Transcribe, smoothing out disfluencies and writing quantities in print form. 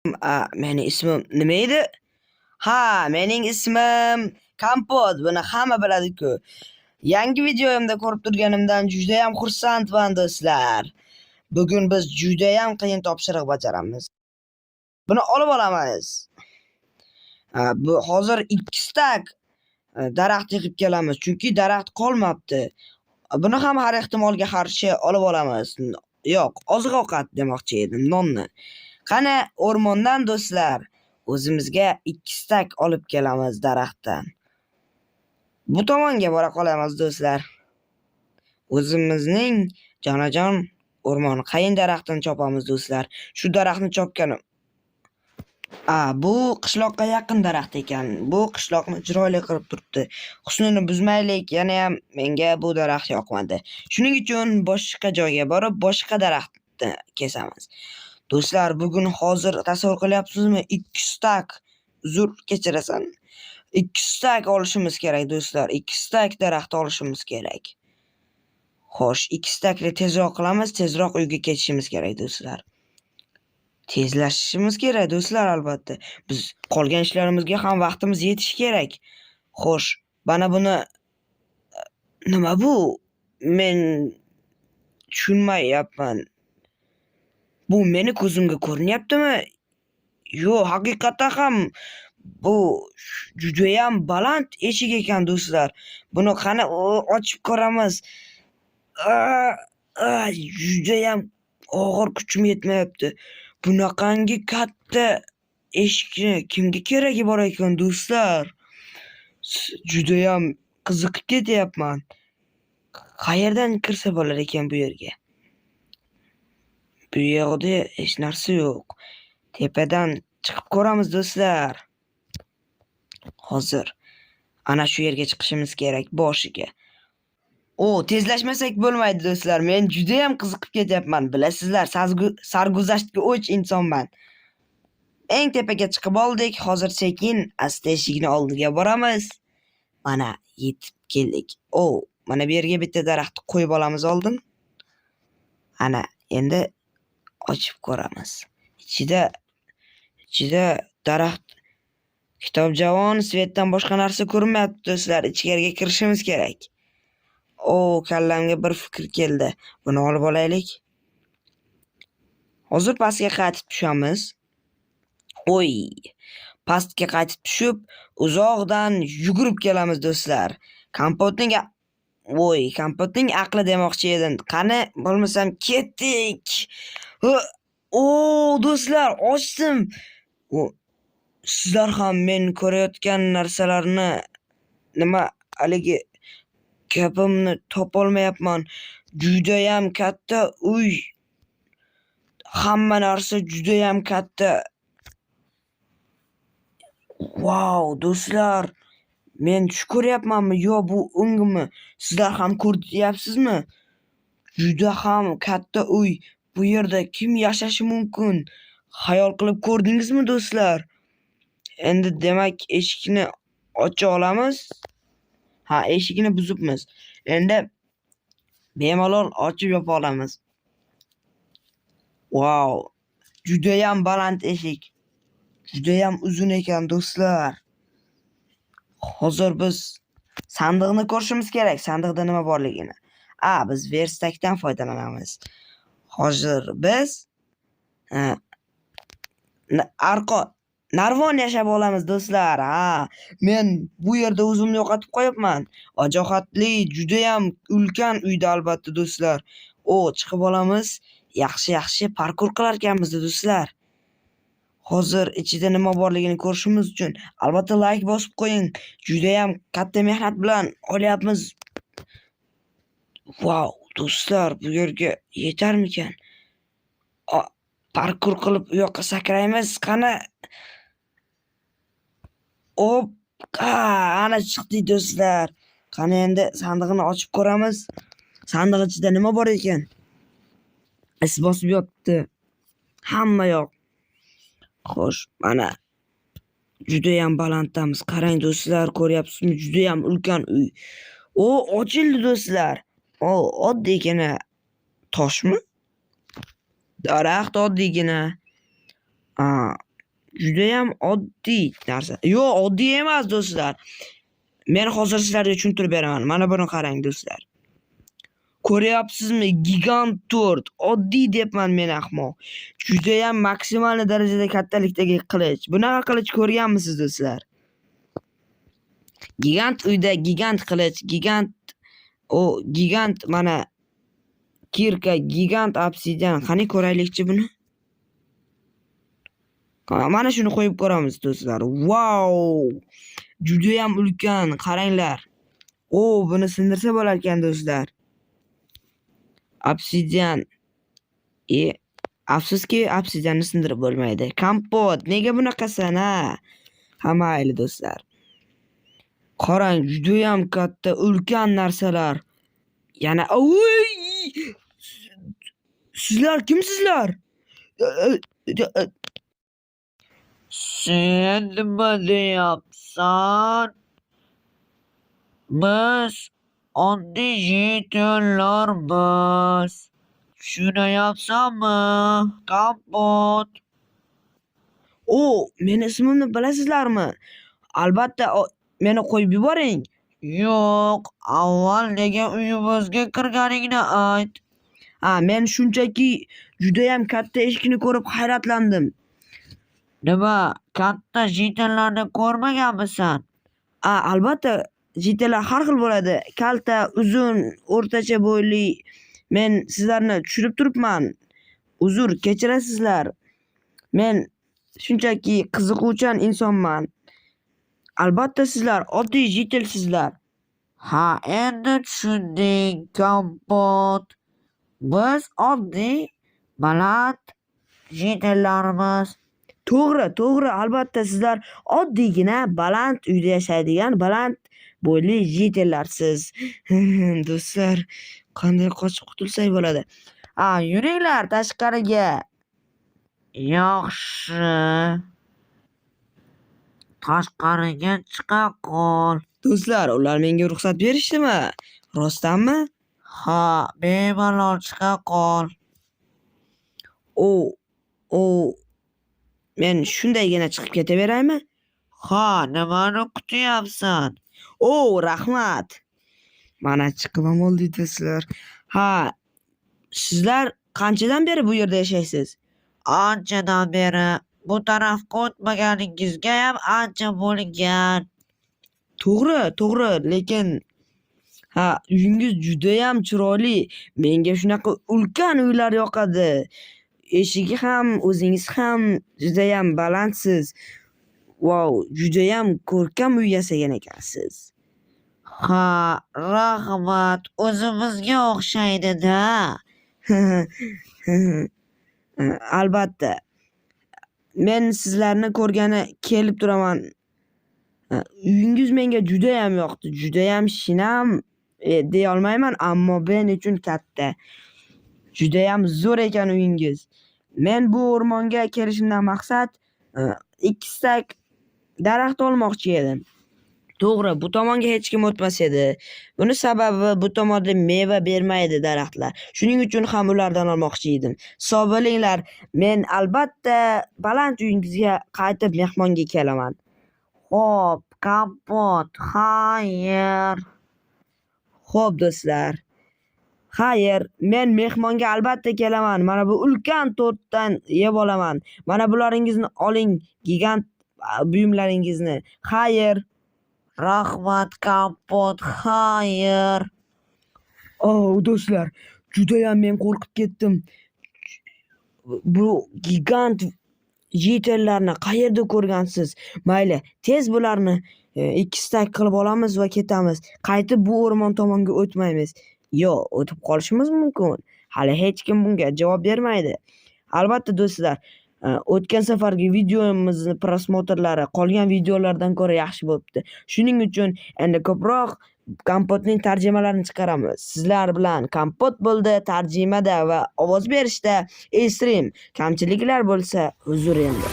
Meni ismim nima edi? Ha, mening ismim Kompot. Buni hamma biladi-ku. Yangi videoyimda ko'rib turganimdan juda ham xursandman do'stlar. Bugun biz juda ham qiyin topshiriq bajaramiz. Buni olib olamiz. Bu hozir 2 stak daraxt yig'ib kelamiz, chunki daraxt qolmabdi. Buni ham har ehtimolga qarshi olib olamiz. Yo'q, oziq-ovqat demoqchi edim, nonni. Qani, o'rmondan do'stlar, o'zimizga 2 stak olib kelamiz daraxtdan. Bu tomonga bora qolamiz do'stlar. O'zimizning jonajon o'rmon qayin daraxtini chopamiz do'stlar. Shu daraxtni chopganim. Bu qishloqqa yaqin daraxt ekan. Bu qishloqni chiroyli qilib turibdi. Husnini buzmaylik, yana ham menga bu daraxt yoqmadi. Shuning uchun boshqa joyga borib, boshqa daraxtni kesamiz. Do'stlar, bugun hozir tasavvur qilyapsizmi? 2 stak, uzr kechirasan. 2 stak olishimiz kerak do'stlar. 2 stak daraxt olishimiz kerak. Xo'sh, 2 stakni tezroq qilamiz, tezroq uyga ketishimiz kerak do'stlar. Tezlashishimiz kerak do'stlar, albatta. Biz qolgan ishlarimizga ham vaqtimiz yetishi kerak. Xo'sh, mana buni nima bu? Men tushunmayapman. Bu meni ko'zimga ko'rinyaptimi? Yo'q, haqiqatan ham bu juda ham baland eshik ekan do'stlar. Buni qani ochib ko'ramiz. Juda ham og'ir kuchim yetmayapti. Bunaqangi katta eshikni kimga keragi bor ekan do'stlar? Juda ham qiziqib ketyapman. Qayerdan kirsa bo'lar ekan bu yerga? Bu yerda hech narsa yo'q. Tepadan chiqib ko'ramiz do'stlar. Hozir ana shu yerga chiqishimiz kerak, boshiga. Tezlashmasak bo'lmaydi do'stlar. Men juda ham qiziqib ketyapman. Bilasizlar, sarguzashtga o'ch insonman. Eng tepaga chiqib oldik. Hozir sekin asta eshikni oldiga boramiz. Mana yetib keldik. Mana bu yerga bitta daraxt qo'yib olamiz oldin. Ana, endi ochib ko'ramiz. Ichida daraxt kitobjavon, svetdan boshqa narsa ko'rinmayapti do'stlar. Ichkariga kirishimiz kerak. Kallamga bir fikr keldi. Buni olib olaylik. Hozir pastga qaytib tushamiz. Pastga qaytib tushib, uzoqdan yugurib kelamiz do'stlar. Kompotning aqli demoqchi edim. Qani, bo'lmasam ketdik. Do'stlar, ochdim. Sizlar ham men ko'rayotgan narsalarni haligi gapimni topolmayapman. Juda ham katta uy. Hamma narsa juda ham katta. Do'stlar, men tush ko'ryapmanmi yo bu o'ngmi? Sizlar ham ko'ryapsizmi? Juda ham katta uy. Bu yerda kim yashashi mumkin? Xayol qilib ko'rdingizmi do'stlar? Endi demak eshikni ocha olamiz. Eshikni buzibmiz. Endi bemalol ochib yopa olamiz. Juda ham baland eshik. Juda ham uzun ekan do'stlar. Hozir biz sandiqni ko'rishimiz kerak. Sandiqda nima borligini. Biz verstakdan foydalanamiz. Hozir biz narvon yashab olamiz do'stlar. Men bu yerda o'zimni yo'qotib qo'yapman. Ojohatli, juda ham ulkan uyda albatta do'stlar. Chiqib olamiz. Yaxshi parkur qilar ekanmiz do'stlar. Hozir ichida nima borligini ko'rishimiz uchun albatta like bosib qo'ying. Juda ham katta mehnat bilan olyapmiz. Do'stlar, bu yerga yetarmikan? Parkur qilib u yoqqa sakraymiz. Qani. Ana chiqdik do'stlar. Qani endi sandig'ini ochib ko'ramiz. Sandiq ichida nima bor ekan? Is bosib yotibdi. Hamma yoq. Xo'sh, mana juda ham balanddamiz. Qarang do'stlar, ko'ryapsizmi? Juda ham ulkan uy. Ochildi do'stlar. Oddiygina toshmi? Daraxt oddiygina. judayam oddiy narsa. Yo'q, oddiy emas do'stlar. Men hozir sizlarga tushuntirib beraman. Mana buni qarang do'stlar. Ko'ryapsizmi? Gigant tort. Oddiy debman men ahmoq. Judayam maksimal darajada kattalikdagi qilich. Bunaqa qilich ko'rganmisiz do'stlar? Gigant uyda gigant qilich, gigant mana kirka, gigant obsidian. Qani ko'raylikchi buni? Mana shuni qo'yib ko'ramiz do'stlar. Wow! Judayam ulkan, qaranglar. Buni sindirsa bo'lar ekan do'stlar. Obsidian. Afsuski obsidianni sindirib bo'lmaydi. Kompot, nega bunaqasan ha? Mayli do'stlar. Qarang, judayam katta, ulkan narsalar. Yana sizlar kimsizlar? Sen nima deyapsan? Biz oddiy yetimlarmiz. Tushunayapsanmi? Kompot. Meni ismimni bilasizlarmi? Albatta, meni qo'yib yuboring. Yo'q, avval nega uyimizga kirganingni ayt. Men shunchaki judayam katta eshikni ko'rib hayratlandim. Nima, katta jitinlarni ko'rmaganmisan? Albatta, jitalar har xil bo'ladi. Kalta, uzun, o'rtacha bo'yli. Men sizlarni tushunib turibman. Uzr, kechirasizlar. Men shunchaki qiziquvchan insonman. Albatta sizlar oddiy jitilsizlar. Endi tushunding, Kompot. Biz oddiy baland jitillarmiz. To'g'ri, albatta sizlar oddiygina baland uyda yashaydigan baland bo'yli jitillarsiz. Do'stlar, qanday qochib qutulsak bo'ladi? Yuringlar tashqariga. Yaxshi. Tashqariga chiqa qol. Do'stlar, ular menga ruxsat berishdimi? Rostdanmi? Bemalol chiqa qol. Men shundaygina chiqib ketaveraymi? Nimani kutyapsan? Rahmat. Mana chiqib ham oldik do'stlar. Sizlar qanchadan beri bu yerda yashaysiz? Anchadan beri. Bu tarafga o'tmaganingizga ham ancha bo'lgan. To'g'ri, lekin uyingiz judayam chiroyli. Menga shunaqa ulkan uylar yoqadi. Eshigi ham, o'zingiz ham judayam balandsiz. Wow, judayam ko'rkam uy yasagan ekansiz. Rahmat, o'zimizga o'xshaydi-da. Albatta. Men sizlarni ko'rgani kelib turaman. Uyingiz menga judayam yoqdi. Judayam shinam deya olmayman, ammo men uchun katta. Judayam zo'r ekan uyingiz. Men bu o'rmonga kelishimdan maqsad 2 stak daraxt olmoqchi edim. To'g'ri, bu tomonga hech kim o'tmas edi. Buni sababi bu tomonda meva bermaydi daraxtlar. Shuning uchun ham ulardan olmoqchi edim. Sog' bo'linglar. Men albatta baland uyingizga qaytib mehmonga kelaman. Xo'p, Kompot, xayr. Xo'p do'stlar. Xayr, men mehmonga albatta kelaman. Mana bu ulkan tortdan yeb olaman. Mana bularingizni oling, gigant buyumlaringizni. Xayr. Rahmat, Kompot, xayr. Do'stlar, judayam men qo'rqib ketdim. Bu gigant jitillarni qayerda ko'rgansiz? Mayli, tez bularni 2 stak qilib olamiz va ketamiz. Qaytib bu o'rmon tomonga o'tmaymiz. Yo'q, o'tib qolishimiz mumkin. Hali hech kim bunga javob bermaydi. Albatta do'stlar, o'tgan safargi videomizni prosmotrlari qolgan videolardan ko'ra yaxshi bo'libdi. Shuning uchun endi ko'proq Kompotning tarjimalarini chiqaramiz. Sizlar bilan Kompot bo'ldi, tarjimada va ovoz berishda Esrim. Kamchiliklar bo'lsa, uzr endi.